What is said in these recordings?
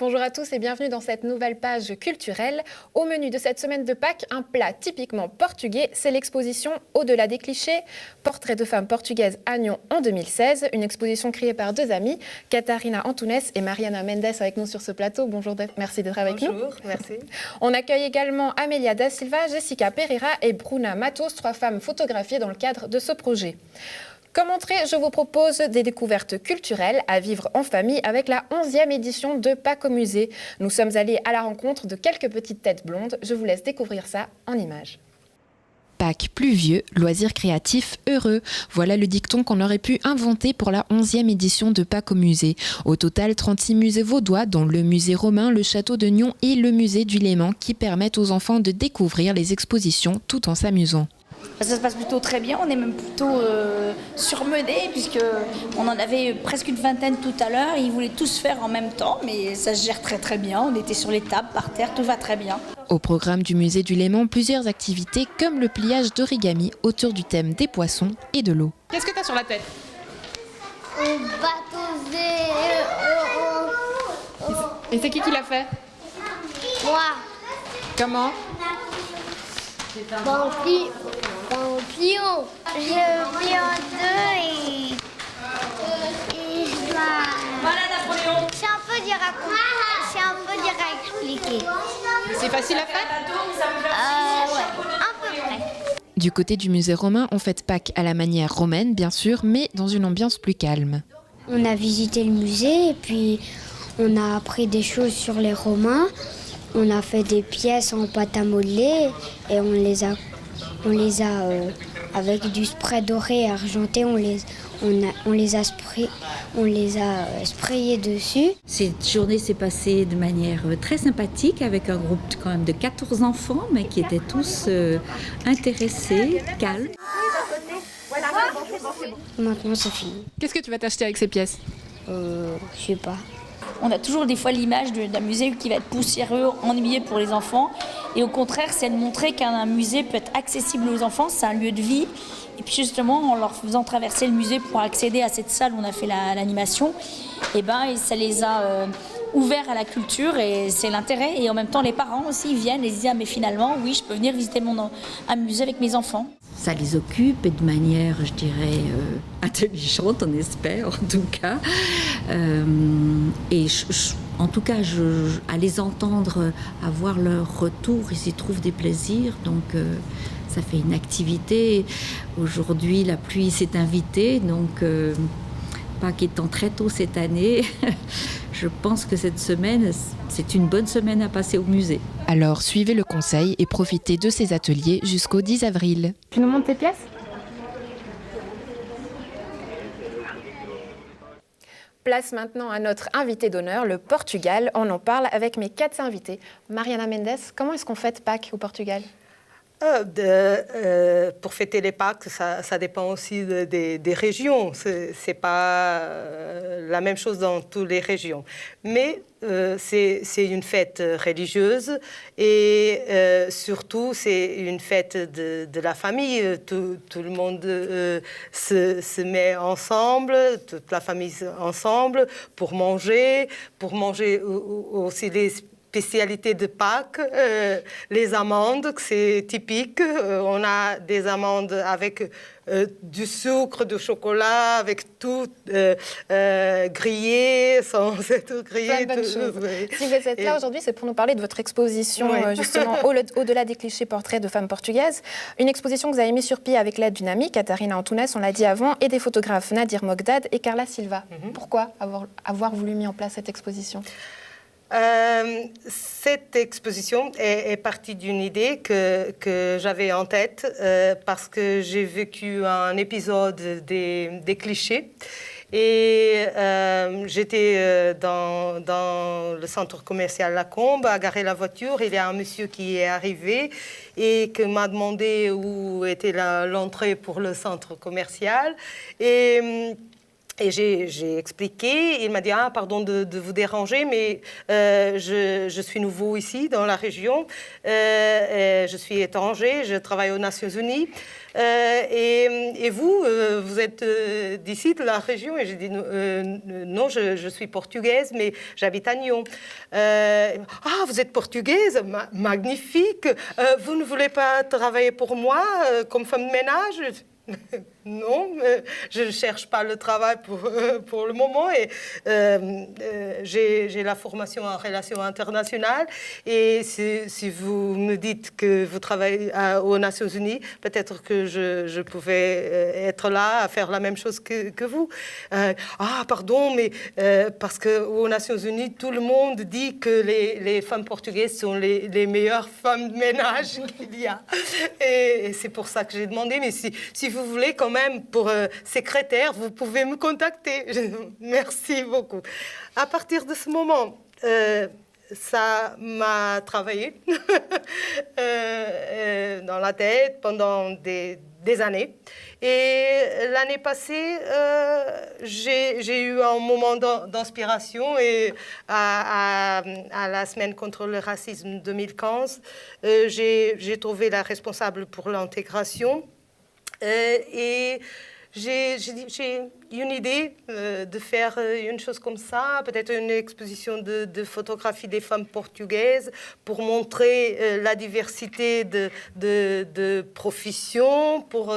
Bonjour à tous et bienvenue dans cette nouvelle page culturelle. Au menu de cette semaine de Pâques, un plat typiquement portugais, c'est l'exposition Au-delà des clichés, portrait de femmes portugaises à Nyon en 2016, une exposition créée par deux amies, Catarina Antunes et Mariana Mendes avec nous sur ce plateau. Bonjour, merci d'être avec nous. Bonjour, merci. On accueille également Amélia da Silva, Jessica Pereira et Bruna Matos, trois femmes photographiées dans le cadre de ce projet. Comme entrée, je vous propose des découvertes culturelles à vivre en famille avec la 11e édition de Pâques au musée. Nous sommes allés à la rencontre de quelques petites têtes blondes. Je vous laisse découvrir ça en images. Pâques pluvieux, loisirs créatifs heureux. Voilà le dicton qu'on aurait pu inventer pour la 11e édition de Pâques au musée. Au total, 36 musées vaudois, dont le musée romain, le château de Nyon et le musée du Léman, qui permettent aux enfants de découvrir les expositions tout en s'amusant. Ça se passe plutôt très bien, on est même plutôt surmenés puisqu'on en avait presque une vingtaine tout à l'heure et ils voulaient tous faire en même temps, mais ça se gère très très bien, on était sur les tables, par terre, tout va très bien. Au programme du musée du Léman, plusieurs activités comme le pliage d'origami autour du thème des poissons et de l'eau. Qu'est-ce que tu as sur la tête? Un bateau Et c'est qui l'a fait? Moi, Comment? dans le pliant. Je plié en deux et je dois... Voilà Napoléon. C'est un peu dur à comprendre, c'est un peu dur à expliquer. C'est facile à faire? Ouais, à peu près. Du côté du musée romain, on fête Pâques à la manière romaine, bien sûr, mais dans une ambiance plus calme. On a visité le musée et puis on a appris des choses sur les Romains. On a fait des pièces en pâte à modeler et on les a avec du spray doré et argenté, on les a sprayés dessus. Cette journée s'est passée de manière très sympathique avec un groupe quand même de 14 enfants, mais qui étaient tous intéressés, calmes. Maintenant c'est fini. Qu'est-ce que tu vas t'acheter avec ces pièces? Je sais pas. On a toujours des fois l'image d'un musée qui va être poussiéreux, ennuyé pour les enfants. Et au contraire, c'est de montrer qu'un musée peut être accessible aux enfants, c'est un lieu de vie. Et puis justement, en leur faisant traverser le musée pour accéder à cette salle où on a fait l'animation, et ça les a ouverts à la culture et c'est l'intérêt. Et en même temps, les parents aussi viennent et se disent « Ah mais finalement, oui, je peux venir visiter un musée avec mes enfants ». Ça les occupe et de manière, je dirais, intelligente, on espère en tout cas. En tout cas, à les entendre, à voir leur retour, ils y trouvent des plaisirs. Donc, ça fait une activité. Aujourd'hui, la pluie s'est invitée, donc Pâques étant très tôt cette année, je pense que cette semaine, c'est une bonne semaine à passer au musée. Alors suivez le conseil et profitez de ces ateliers jusqu'au 10 avril. Tu nous montres tes pièces? Place maintenant à notre invité d'honneur, le Portugal. On en parle avec mes 4 invités. Mariana Mendes, comment est-ce qu'on fête Pâques au Portugal? Pour fêter les Pâques, ça dépend aussi des régions. C'est pas la même chose dans toutes les régions. Mais c'est une fête religieuse et surtout c'est une fête de la famille. Tout le monde se met ensemble, toute la famille ensemble pour manger aussi les spécialité de Pâques, les amandes, c'est typique. On a des amandes avec du sucre, du chocolat, avec tout grillé, sans être grillé. Plein de choses. Si vous êtes là aujourd'hui, c'est pour nous parler de votre exposition, justement, Au-delà des clichés portraits de femmes portugaises. Une exposition que vous avez mise sur pied avec l'aide d'une amie, Catarina Antunes, on l'a dit avant, et des photographes Nadir Mogdad et Carla Silva. Pourquoi avoir voulu mettre en place cette exposition? Cette exposition est partie d'une idée que j'avais en tête parce que j'ai vécu un épisode des clichés et j'étais dans le centre commercial La Combe à garer la voiture. Il y a un monsieur qui est arrivé et qui m'a demandé où était l'entrée pour le centre commercial Et j'ai expliqué, il m'a dit « Ah, pardon de vous déranger, mais je suis nouveau ici, dans la région. Je suis étranger, je travaille aux Nations Unies. Et vous, vous êtes d'ici, de la région ?» Et j'ai dit « Non, je suis portugaise, mais j'habite à Nyon. » Ah, vous êtes portugaise? Magnifique. Vous ne voulez pas travailler pour moi comme femme de ménage? Non, je ne cherche pas le travail pour le moment et j'ai la formation en relations internationales et si vous me dites que vous travaillez aux Nations Unies, peut-être que je pouvais être là à faire la même chose que vous. Ah, pardon, mais parce qu'aux Nations Unies, tout le monde dit que les femmes portugaises sont les meilleures femmes de ménage qu'il y a. Et c'est pour ça que j'ai demandé, mais si vous voulez quand même pour secrétaire, vous pouvez me contacter. Merci beaucoup. À partir de ce moment, ça m'a travaillé dans la tête pendant des années. Et l'année passée, j'ai eu un moment d'inspiration et à la semaine contre le racisme 2015, j'ai trouvé la responsable pour l'intégration. Et j'ai une idée de faire une chose comme ça, peut-être une exposition de photographies des femmes portugaises pour montrer la diversité de professions, pour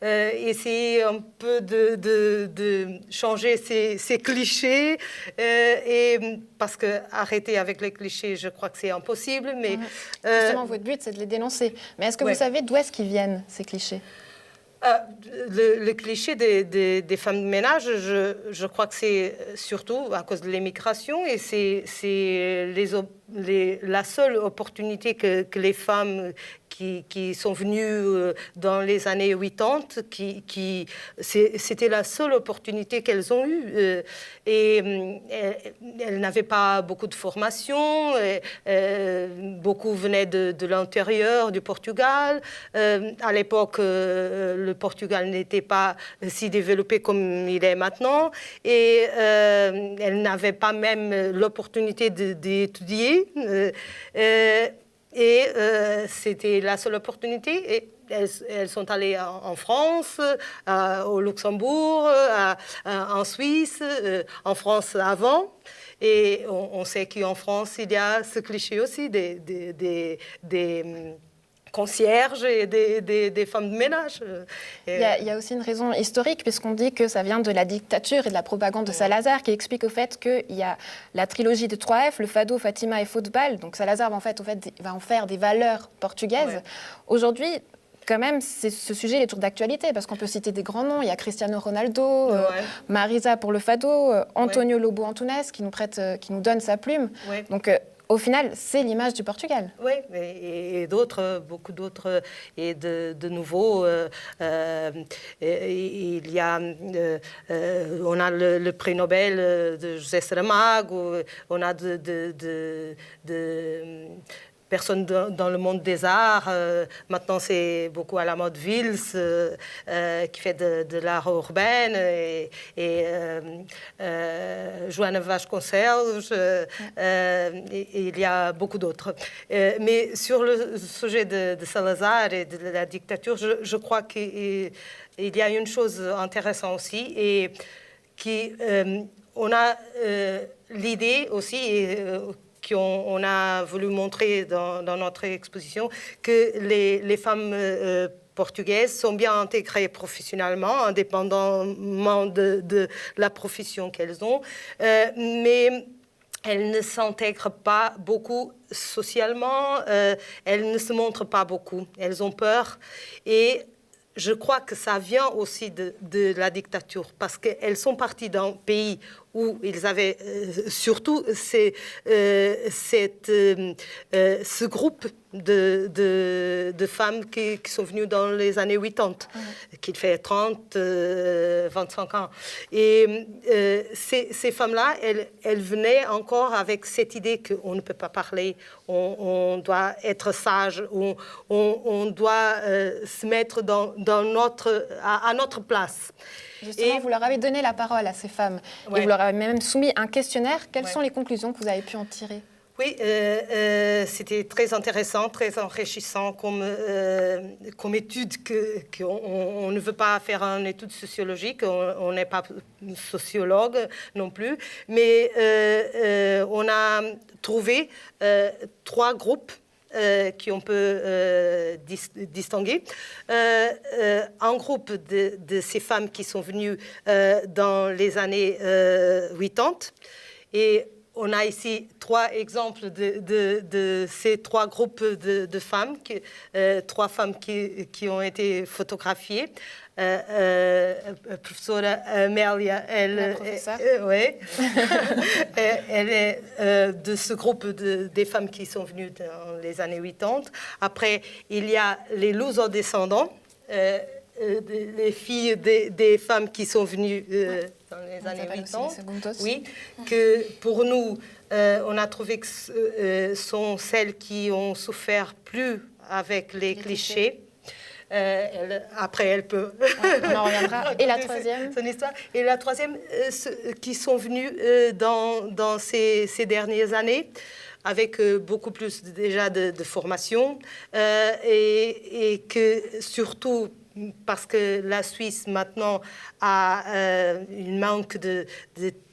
essayer un peu de changer ces clichés. Et parce que arrêter avec les clichés, je crois que c'est impossible. Mais, justement, votre but, c'est de les dénoncer. Mais est-ce que vous savez d'où est-ce qu'ils viennent, ces clichés ? Le cliché des femmes de ménage, je crois que c'est surtout à cause de l'immigration et c'est la seule opportunité que les femmes qui sont venues dans les années 80, c'était la seule opportunité qu'elles ont eue. Et elles n'avaient pas beaucoup de formation, beaucoup venaient de l'intérieur du Portugal. À l'époque, le Portugal n'était pas si développé comme il est maintenant. Et elles n'avaient pas même l'opportunité d'étudier. C'était la seule opportunité. Et elles sont allées en France, au Luxembourg, en Suisse, en France avant. Et on sait qu'en France, il y a ce cliché aussi des concierges et des femmes de ménage. Il y a aussi une raison historique, puisqu'on dit que ça vient de la dictature et de la propagande de Salazar, qui explique au fait qu'il y a la trilogie de 3 F, le fado, Fatima et Football. Donc Salazar va en faire des valeurs portugaises. Ouais. Aujourd'hui, quand même, ce sujet est toujours d'actualité, parce qu'on peut citer des grands noms. Il y a Cristiano Ronaldo, Marisa pour le fado, Antonio Lobo Antunes qui nous donne sa plume. Ouais. Donc, au final, c'est l'image du Portugal. Oui, et d'autres, beaucoup d'autres, et de nouveaux. Il y a, on a le prix Nobel de José Saramago, on a personnes dans le monde des arts. Maintenant, c'est beaucoup à la mode Vils, qui fait de l'art urbain, et Joana Vasconcelos, et il y a beaucoup d'autres. Mais sur le sujet de Salazar et de la dictature, je crois qu'il y a une chose intéressante aussi, et on a l'idée aussi, qu'on a voulu montrer dans notre exposition, que les femmes portugaises sont bien intégrées professionnellement, indépendamment de la profession qu'elles ont, mais elles ne s'intègrent pas beaucoup socialement, elles ne se montrent pas beaucoup, elles ont peur. Et je crois que ça vient aussi de la dictature, parce qu'elles sont parties d'un pays où ils avaient surtout ce groupe de femmes qui sont venues dans les années 80, qui fait 30, 25 ans. Et ces femmes-là, elles venaient encore avec cette idée qu'on ne peut pas parler, on doit être sage, on doit se mettre à notre place. Justement, vous leur avez donné la parole à ces femmes et vous leur avez même soumis un questionnaire. Quelles sont les conclusions que vous avez pu en tirer? Oui, c'était très intéressant, très enrichissant comme étude qu'on ne veut pas faire une étude sociologique, on n'est pas sociologue non plus, mais on a trouvé 3 groupes qu'on peut distinguer. Un groupe de ces femmes qui sont venues dans les années 80 et on a ici 3 exemples de ces 3 groupes de femmes, 3 femmes qui ont été photographiées. Professeur Amélia, elle est de ce groupe des femmes qui sont venues dans les années 80. Après, il y a les luso-descendants, les filles des femmes qui sont venues dans les années 80. Oui, que pour nous, on a trouvé que sont celles qui ont souffert plus avec les clichés. Après, elle peut... on en reviendra. Et la troisième? Son histoire. Et la troisième, ceux qui sont venus dans ces dernières années, avec beaucoup plus déjà de formation, et que surtout... parce que la Suisse, maintenant, a un manque de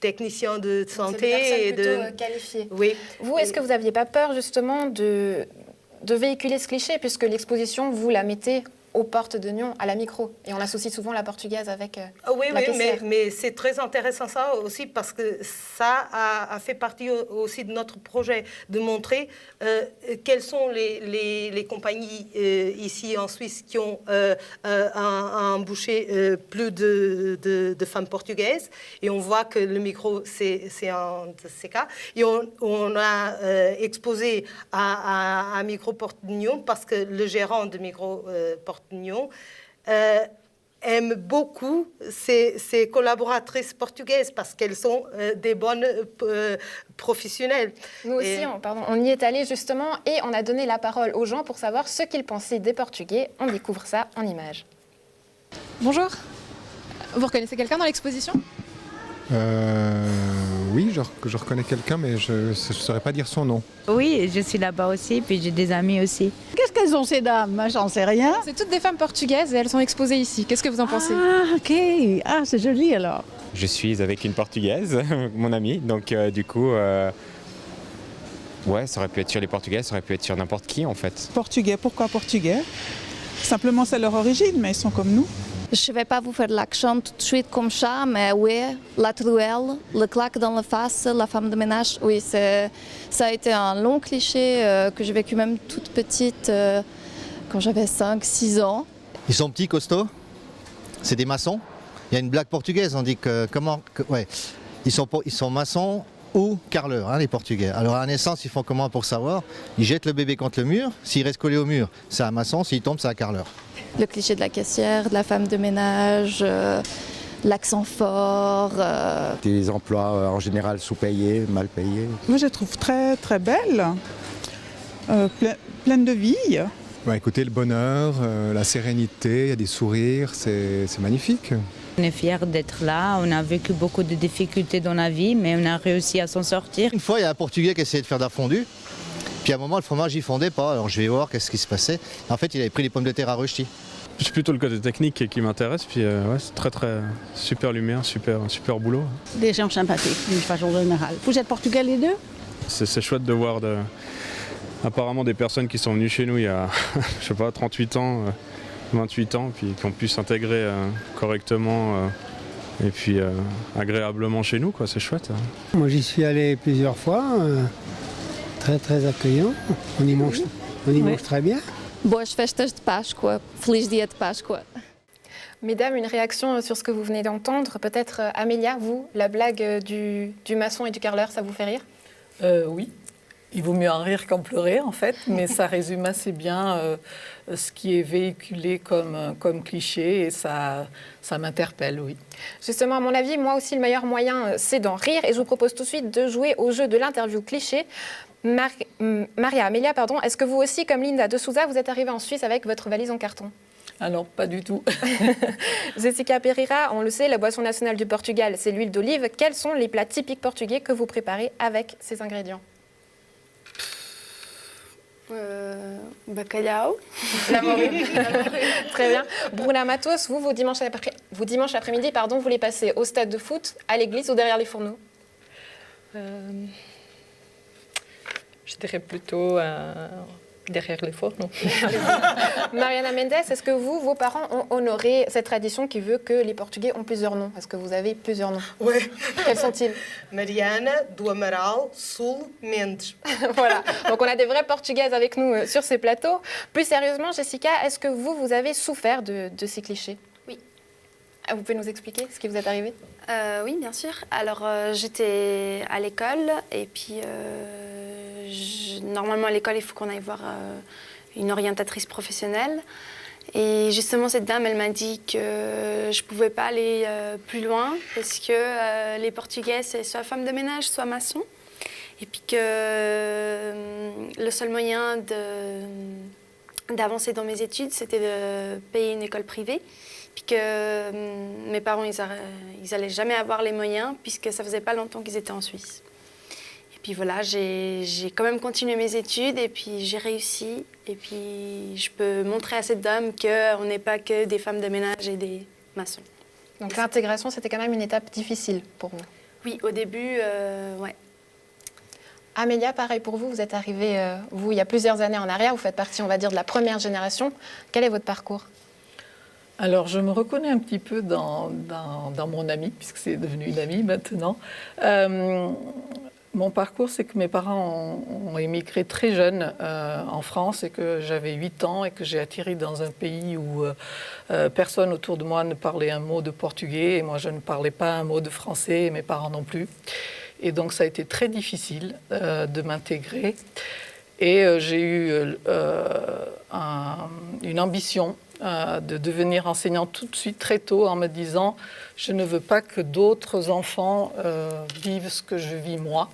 techniciens de santé. Et plutôt qualifiés. Oui. Vous, est-ce que vous n'aviez pas peur, justement, de véhiculer ce cliché, puisque l'exposition, vous la mettez aux portes de Nyon, à la micro. Et on associe souvent la portugaise avec la caissière. Mais c'est très intéressant ça aussi, parce que ça a fait partie aussi de notre projet, de montrer quelles sont les compagnies ici en Suisse qui ont embauché plus de femmes portugaises. Et on voit que le micro, c'est un de ces cas. Et on a exposé à Micro Porte de Nyon, parce que le gérant de Micro Porte Nyon aime beaucoup ses collaboratrices portugaises parce qu'elles sont des bonnes professionnelles. Nous aussi, on y est allé justement et on a donné la parole aux gens pour savoir ce qu'ils pensaient des Portugais. On découvre ça en images. Bonjour. Vous reconnaissez quelqu'un dans l'exposition? Oui, je reconnais quelqu'un, mais je ne saurais pas dire son nom. Oui, je suis là-bas aussi, puis j'ai des amis aussi. Qu'est-ce qu'elles ont ces dames? J'en sais rien. C'est toutes des femmes portugaises et elles sont exposées ici. Qu'est-ce que vous en pensez? Ah, ok. Ah, c'est joli alors. Je suis avec une Portugaise, mon amie, donc du coup, ouais, ça aurait pu être sur les Portugais, ça aurait pu être sur n'importe qui en fait. Portugais, pourquoi portugais? Simplement c'est leur origine, mais ils sont comme nous. Je ne vais pas vous faire l'accent tout de suite comme ça, mais oui, la truelle, le claque dans la face, la femme de ménage, oui, ça a été un long cliché que j'ai vécu même toute petite quand j'avais 5-6 ans. Ils sont petits, costauds, c'est des maçons. Il y a une blague portugaise, on dit ils sont maçons ou carreleurs, hein, les Portugais. Alors à la naissance, ils font comment pour savoir? Ils jettent le bébé contre le mur, s'il reste collé au mur, c'est un maçon, s'il tombe, c'est un carreleur. Le cliché de la caissière, de la femme de ménage, l'accent fort. Des emplois en général sous-payés, mal payés. Moi je les trouve très très belles, pleines de vie. Bah, écoutez, le bonheur, la sérénité, il y a des sourires, c'est magnifique. On est fiers d'être là, on a vécu beaucoup de difficultés dans la vie, mais on a réussi à s'en sortir. Une fois, il y a un Portugais qui essayait de faire de la fondue, puis à un moment, le fromage, il fondait pas, alors je vais voir qu'est-ce qui se passait. En fait, il avait pris les pommes de terre à rechtis. C'est plutôt le côté technique qui m'intéresse, puis ouais, c'est très super lumière, super boulot. Des gens sympathiques, d'une façon générale. Vous êtes portugais les deux? C'est chouette de voir apparemment des personnes qui sont venues chez nous il y a, je sais pas, 38 ans, 28 ans, puis qui ont pu s'intégrer correctement et puis agréablement chez nous, quoi. C'est chouette. Moi, j'y suis allé plusieurs fois, très accueillant. On y mange très bien. Boas festas de Páscoa, feliz dia de Páscoa. Mesdames, une réaction sur ce que vous venez d'entendre. Peut-être Amélia, vous, la blague du maçon et du carreleur, ça vous fait rire? Oui. Il vaut mieux en rire qu'en pleurer, en fait, mais ça résume assez bien ce qui est véhiculé comme cliché et ça m'interpelle, oui. Justement, à mon avis, moi aussi, le meilleur moyen, c'est d'en rire. Et je vous propose tout de suite de jouer au jeu de l'interview cliché. Maria Amélia, est-ce que vous aussi, comme Linda de Souza, vous êtes arrivée en Suisse avec votre valise en carton? Ah non, pas du tout. Jessica Pereira, on le sait, la boisson nationale du Portugal, c'est l'huile d'olive. Quels sont les plats typiques portugais que vous préparez avec ces ingrédients? Bacalhau. La morue. Très bien. Bruna Matos, vous dimanche après-midi, vous les passez au stade de foot, à l'église ou derrière les fourneaux? Je dirais plutôt derrière les fourneaux. Mariana Mendes, est-ce que vos parents ont honoré cette tradition qui veut que les Portugais ont plusieurs noms? Est-ce que vous avez plusieurs noms? Oui. Quels sont-ils? Mariana, do Amaral, Sul, Mendes. Voilà, donc on a des vraies Portugaises avec nous sur ces plateaux. Plus sérieusement, Jessica, est-ce que vous avez souffert de ces clichés? Oui. Vous pouvez nous expliquer ce qui vous est arrivé? Oui, bien sûr. Alors, j'étais à l'école et puis normalement à l'école, il faut qu'on aille voir une orientatrice professionnelle. Et justement, cette dame, elle m'a dit que je ne pouvais pas aller plus loin parce que les Portugais, c'est soit femme de ménage, soit maçon. Et puis que le seul moyen d'avancer dans mes études, c'était de payer une école privée. Puis que mes parents, ils n'allaient jamais avoir les moyens puisque ça faisait pas longtemps qu'ils étaient en Suisse. Et puis voilà, j'ai quand même continué mes études et puis j'ai réussi. Et puis je peux montrer à cette dame qu'on n'est pas que des femmes de ménage et des maçons. Donc l'intégration, c'était quand même une étape difficile pour vous? Oui, au début, ouais. Amélia, pareil pour vous, vous êtes arrivée, il y a plusieurs années en arrière, vous faites partie, on va dire, de la première génération. Quel est votre parcours? Alors, je me reconnais un petit peu dans mon amie, puisque c'est devenu une amie maintenant. Mon parcours, c'est que mes parents ont émigré très jeunes en France et que j'avais 8 ans et que j'ai atterri dans un pays où personne autour de moi ne parlait un mot de portugais et moi, je ne parlais pas un mot de français et mes parents non plus. Et donc, ça a été très difficile de m'intégrer. Et j'ai eu une ambition de devenir enseignante tout de suite, très tôt, en me disant « je ne veux pas que d'autres enfants vivent ce que je vis moi,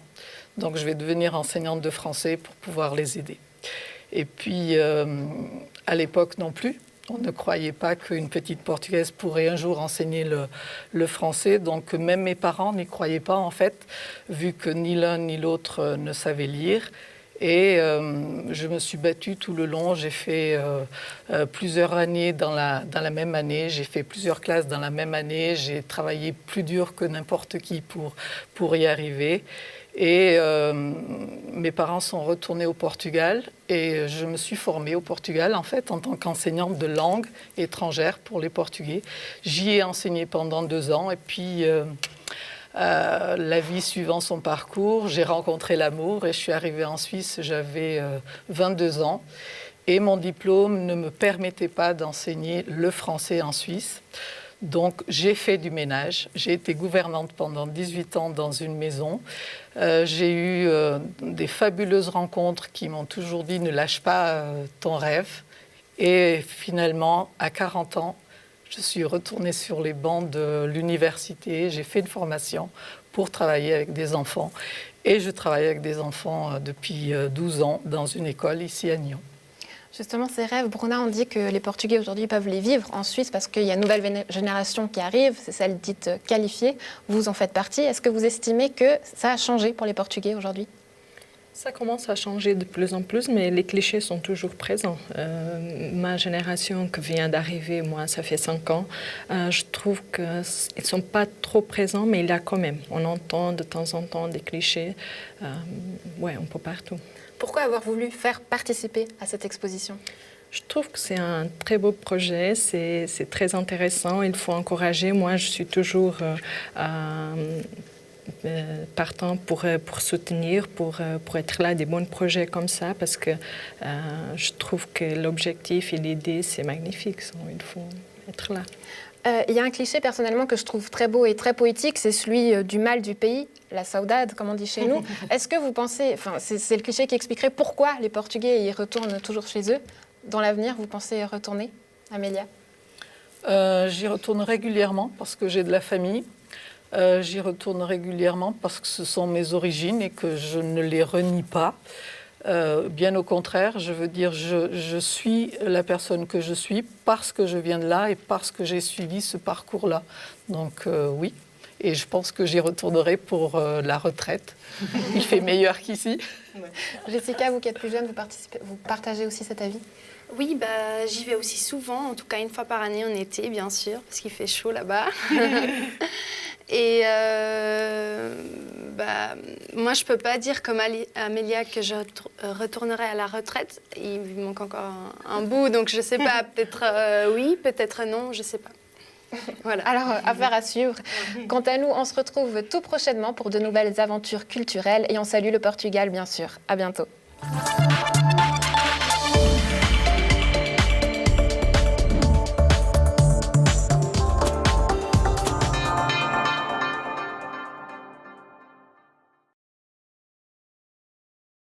donc je vais devenir enseignante de français pour pouvoir les aider ». Et puis, à l'époque non plus, on ne croyait pas qu'une petite Portugaise pourrait un jour enseigner le français, donc même mes parents n'y croyaient pas en fait, vu que ni l'un ni l'autre ne savaient lire. Et je me suis battue tout le long. J'ai fait plusieurs années dans la même année. J'ai fait plusieurs classes dans la même année. J'ai travaillé plus dur que n'importe qui pour y arriver. Et mes parents sont retournés au Portugal. Et je me suis formée au Portugal, en fait, en tant qu'enseignante de langue étrangère pour les Portugais. J'y ai enseigné pendant 2 ans. Et puis... la vie suivant son parcours, j'ai rencontré l'amour et je suis arrivée en Suisse, j'avais 22 ans et mon diplôme ne me permettait pas d'enseigner le français en Suisse. Donc j'ai fait du ménage, j'ai été gouvernante pendant 18 ans dans une maison. J'ai eu des fabuleuses rencontres qui m'ont toujours dit « ne lâche pas ton rêve ». Et finalement, à 40 ans, je suis retournée sur les bancs de l'université. J'ai fait une formation pour travailler avec des enfants. Et je travaille avec des enfants depuis 12 ans dans une école ici à Nyon. Justement, ces rêves, Bruna, on dit que les Portugais aujourd'hui peuvent les vivre en Suisse parce qu'il y a une nouvelle génération qui arrive, c'est celle dite qualifiée. Vous en faites partie. Est-ce que vous estimez que ça a changé pour les Portugais aujourd'hui ? Ça commence à changer de plus en plus, mais les clichés sont toujours présents. Ma génération qui vient d'arriver, moi, ça fait 5 ans, je trouve qu'ils ne sont pas trop présents, mais il y a quand même. On entend de temps en temps des clichés, un peu partout. Pourquoi avoir voulu faire participer à cette exposition ? Je trouve que c'est un très beau projet, c'est très intéressant, il faut encourager. Moi, je suis toujours... partant pour soutenir, pour être là, des bons projets comme ça, parce que je trouve que l'objectif et l'idée, c'est magnifique, il faut être là. Il y a un cliché personnellement que je trouve très beau et très poétique, c'est celui du mal du pays, la saudade, comme on dit chez nous. Est-ce que vous pensez, c'est le cliché qui expliquerait pourquoi les Portugais y retournent toujours chez eux. Dans l'avenir, vous pensez retourner, Amélia ? J'y retourne régulièrement parce que j'ai de la famille. J'y retourne régulièrement parce que ce sont mes origines et que je ne les renie pas. Bien au contraire, je veux dire, je suis la personne que je suis parce que je viens de là et parce que j'ai suivi ce parcours-là. Donc oui, et je pense que j'y retournerai pour la retraite. Il fait meilleur qu'ici. Jessica, vous qui êtes plus jeune, vous partagez aussi cet avis? Oui, j'y vais aussi souvent, en tout cas une fois par année en été, bien sûr, parce qu'il fait chaud là-bas. Et moi, je ne peux pas dire comme Amélia que je retournerai à la retraite. Il me manque encore un bout, donc je ne sais pas. Peut-être oui, peut-être non, je ne sais pas. Voilà. Alors, affaire à suivre. Quant à nous, on se retrouve tout prochainement pour de nouvelles aventures culturelles et on salue le Portugal, bien sûr. À bientôt.